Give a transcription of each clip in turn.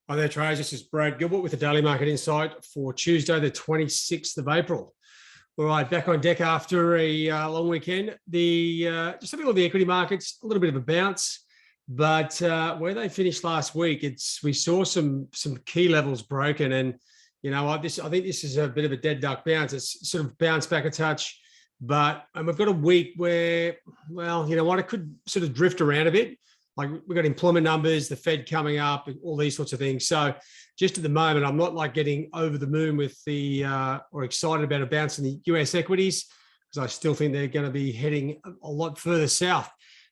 Hi there, traders. This is Brad Gilbert with the Daily Market Insight for Tuesday, the 26th of April. All right, back on deck after a long weekend. Just having a look at the equity markets, a little bit of a bounce, but where they finished last week, we saw some key levels broken, and you know what? I think this is a bit of a dead duck bounce. It's sort of bounced back a touch, but we've got a week where, well, you know what? It could sort of drift around a bit. Like we've got employment numbers, the Fed coming up, all these sorts of things. So just at the moment, I'm not like getting over the moon with or excited about a bounce in the US equities, because I still think they're going to be heading a lot further south.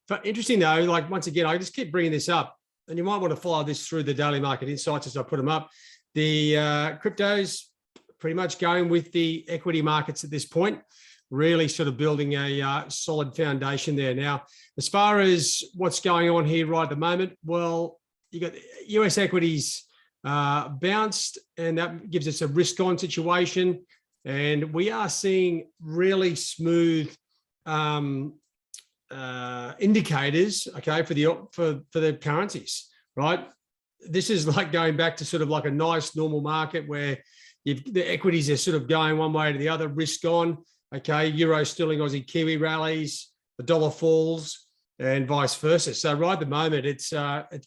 But interesting though, like once again, I just keep bringing this up, and you might want to follow this through the Daily Market Insights as I put them up. The cryptos pretty much going with the equity markets at this point, really sort of building a solid foundation there. Now, as far as what's going on here right at the moment, well, you got US equities bounced, and that gives us a risk-on situation. And we are seeing really smooth indicators, okay, for the currencies, right? This is like going back to sort of like a nice normal market where the equities are sort of going one way to the other, risk on. Okay, Euro, Sterling, Aussie, Kiwi rallies, the dollar falls, and vice versa. So right at the moment, it's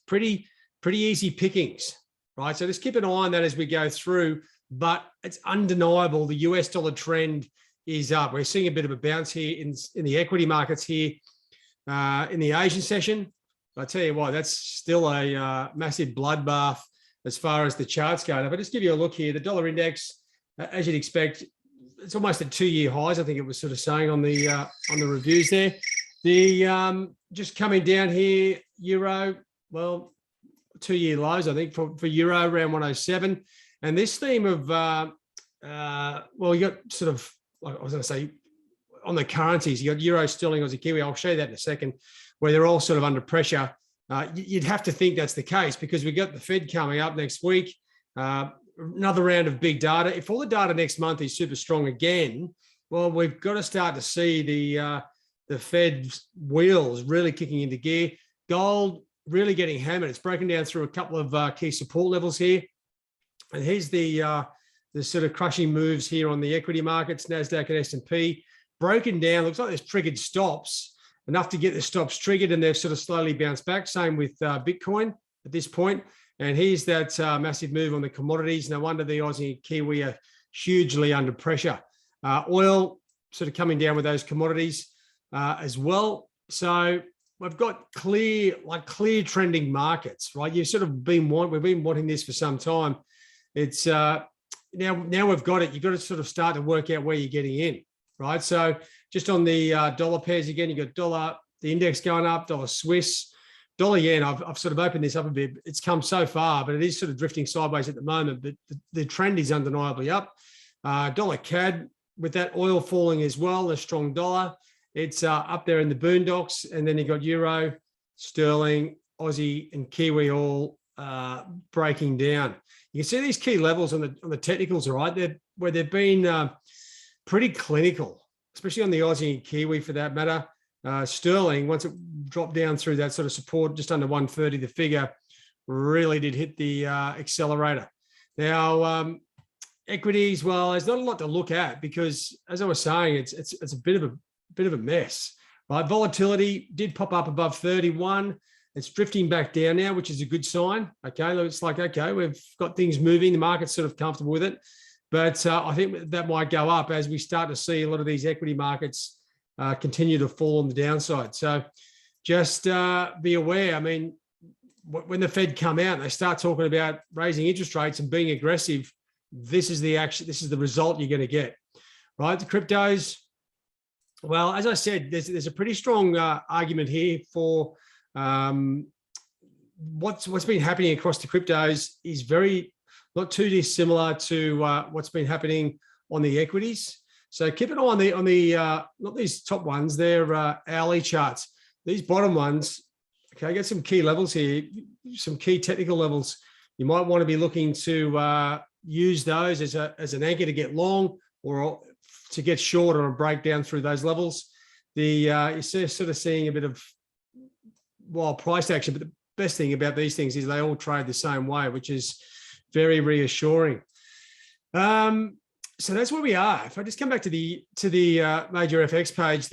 pretty easy pickings, right? So just keep an eye on that as we go through. But it's undeniable the US dollar trend is up. We're seeing a bit of a bounce here in the equity markets here in the Asian session. I tell you what, that's still a massive bloodbath as far as the charts go. If I just give you a look here, the dollar index, as you'd expect, it's almost at 2-year highs. I think it was sort of saying on the reviews there. The just coming down here, euro, well, 2-year lows, I think, for euro around 107. And this theme of well, you got sort of, like I was going to say, on the currencies, you got euro, sterling, Aussie, Kiwi. I'll show you that in a second, where they're all sort of under pressure. You'd have to think that's the case because we got the Fed coming up next week. Another round of big data. If all the data next month is super strong again, well, we've got to start to see the Fed's wheels really kicking into gear. Gold really getting hammered. It's broken down through a couple of key support levels here. And here's the sort of crushing moves here on the equity markets, NASDAQ and S&P. Broken down, looks like there's triggered stops, enough to get the stops triggered, and they've sort of slowly bounced back. Same with Bitcoin at this point. And here's that massive move on the commodities. No wonder the Aussie and Kiwi are hugely under pressure. Oil sort of coming down with those commodities as well. So we've got clear trending markets, right? We've been wanting this for some time. It's now we've got it. You've got to sort of start to work out where you're getting in, right? So just on the dollar pairs again, you got dollar, the index going up, dollar Swiss. Dollar yen, I've sort of opened this up a bit. It's come so far, but it is sort of drifting sideways at the moment. But the trend is undeniably up. Dollar CAD, with that oil falling as well, a strong dollar. It's up there in the boondocks. And then you've got euro, sterling, Aussie, and Kiwi all breaking down. You can see these key levels on the technicals, all right? Where they've been pretty clinical, especially on the Aussie and Kiwi for that matter. Sterling, once it dropped down through that sort of support, just under 130, the figure really did hit the accelerator. Now, equities, well, there's not a lot to look at because, as I was saying, it's a bit of a mess, right? Volatility did pop up above 31. It's drifting back down now, which is a good sign. Okay, it's like, okay, we've got things moving. The market's sort of comfortable with it. But I think that might go up as we start to see a lot of these equity markets continue to fall on the downside. So just be aware. I mean, when the Fed come out and they start talking about raising interest rates and being aggressive, this is the result you're going to get, right? The cryptos, well, as I said, there's a pretty strong argument here for what's been happening across the cryptos is not too dissimilar to what's been happening on the equities. So keep an eye on the not these top ones, they're hourly charts. These bottom ones, okay, get some key levels here, some key technical levels. You might want to be looking to use those as an anchor to get long or to get short or a breakdown through those levels. You're sort of seeing a bit of price action, but best thing about these things is they all trade the same way, which is very reassuring. So that's where we are. If I just come back to the major FX page,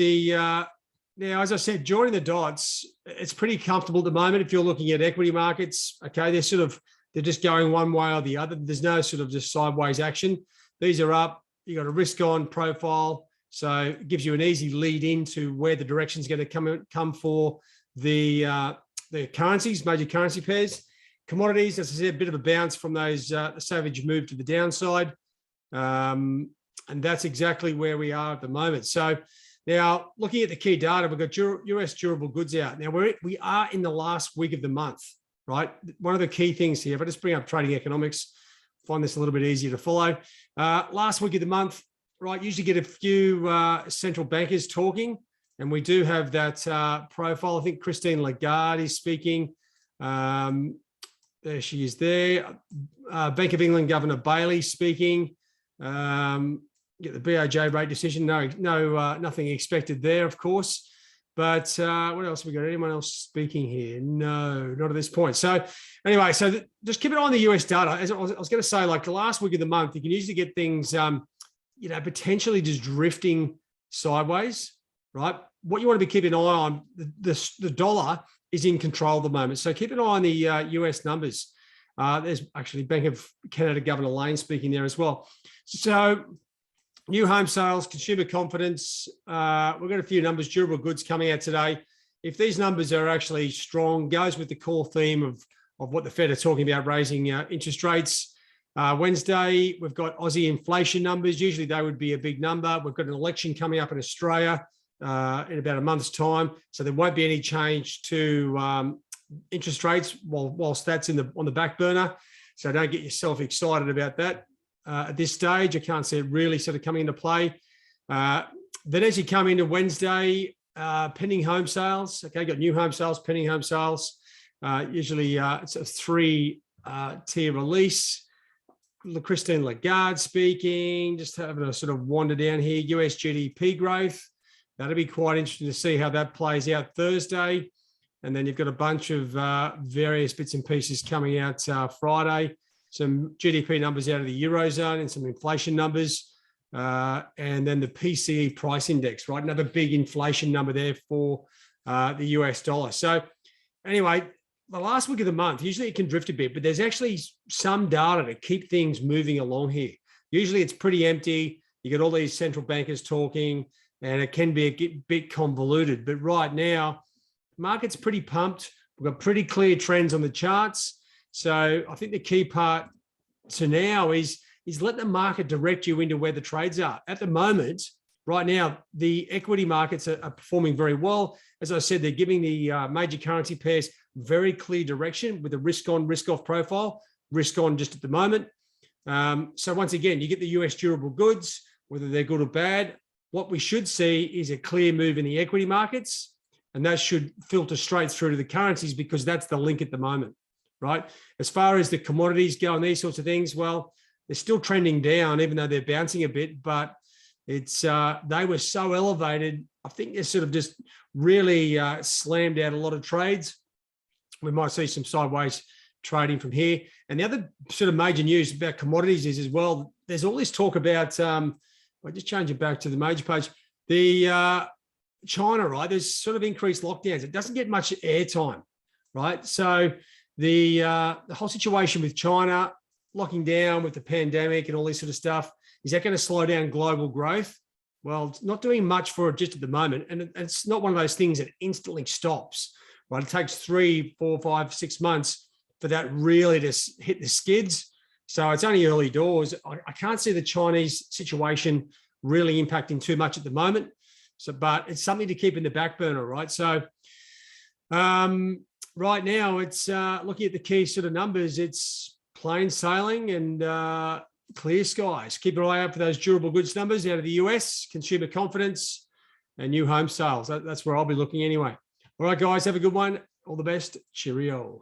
now, as I said, joining the dots, it's pretty comfortable at the moment. If you're looking at equity markets, okay, they're just going one way or the other. There's no sort of just sideways action. These are up. You got a risk on profile, so it gives you an easy lead into where the direction is going to come for the currencies, major currency pairs. Commodities, as I said, a bit of a bounce from those savage move to the downside. And that's exactly where we are at the moment. So now looking at the key data, we've got US durable goods out. Now we are in the last week of the month, right? One of the key things here, if I just bring up trading economics, find this a little bit easier to follow. Last week of the month, right? Usually get a few central bankers talking, and we do have that profile. I think Christine Lagarde is speaking. There she is there. Bank of England Governor Bailey speaking. Get the BOJ rate decision. No, nothing expected there, of course. But what else have we got? Anyone else speaking here? No, not at this point. So anyway, just keep an eye on the US data. As I was going to say, like the last week of the month, you can usually get things, potentially just drifting sideways, right? What you want to be keeping an eye on, the dollar is in control at the moment. So keep an eye on the US numbers. There's actually Bank of Canada Governor Lane speaking there as well. So new home sales, consumer confidence, we've got a few numbers, durable goods coming out today. If these numbers are actually strong, goes with the core theme of what the Fed are talking about, raising interest rates. Wednesday, we've got Aussie inflation numbers. Usually they would be a big number. We've got an election coming up in Australia in about a month's time. So there won't be any change to interest rates whilst that's on the back burner. So don't get yourself excited about that. At this stage, I can't see it really sort of coming into play. Then as you come into Wednesday, pending home sales, okay, got new home sales, pending home sales. Usually it's a 3-tier release. Christine Lagarde speaking, just having a sort of wander down here. US GDP growth. That'll be quite interesting to see how that plays out Thursday. And then you've got a bunch of various bits and pieces coming out Friday. Some GDP numbers out of the Eurozone and some inflation numbers. And then the PCE price index, right? Another big inflation number there for the US dollar. So anyway, the last week of the month, usually it can drift a bit, but there's actually some data to keep things moving along here. Usually it's pretty empty. You get all these central bankers talking, and it can be a bit convoluted. But right now, market's pretty pumped. We've got pretty clear trends on the charts. So I think the key part to now is let the market direct you into where the trades are. At the moment, right now, the equity markets are performing very well. As I said, they're giving the major currency pairs very clear direction with a risk on, risk off profile, risk on just at the moment. So once again, you get the US durable goods, whether they're good or bad. What we should see is a clear move in the equity markets, and that should filter straight through to the currencies because that's the link at the moment. Right. As far as the commodities go and these sorts of things, well, they're still trending down, even though they're bouncing a bit, but it's they were so elevated. I think they're sort of just really slammed out a lot of trades. We might see some sideways trading from here. And the other sort of major news about commodities is as well, there's all this talk about, I'll just change it back to the major page, the China, right? There's sort of increased lockdowns. It doesn't get much airtime, right? So the whole situation with China locking down with the pandemic and all this sort of stuff, is that going to slow down global growth? Well, it's not doing much for it just at the moment. And it's not one of those things that instantly stops, right? It takes 3, 4, 5, 6 months for that really to hit the skids. So it's only early doors. I can't see the Chinese situation really impacting too much at the moment. So, but it's something to keep in the back burner, right? So, right now, it's looking at the key sort of numbers. It's plain sailing and clear skies. Keep an eye out for those durable goods numbers out of the US, consumer confidence, and new home sales. That's where I'll be looking anyway. All right, guys, have a good one. All the best. Cheerio.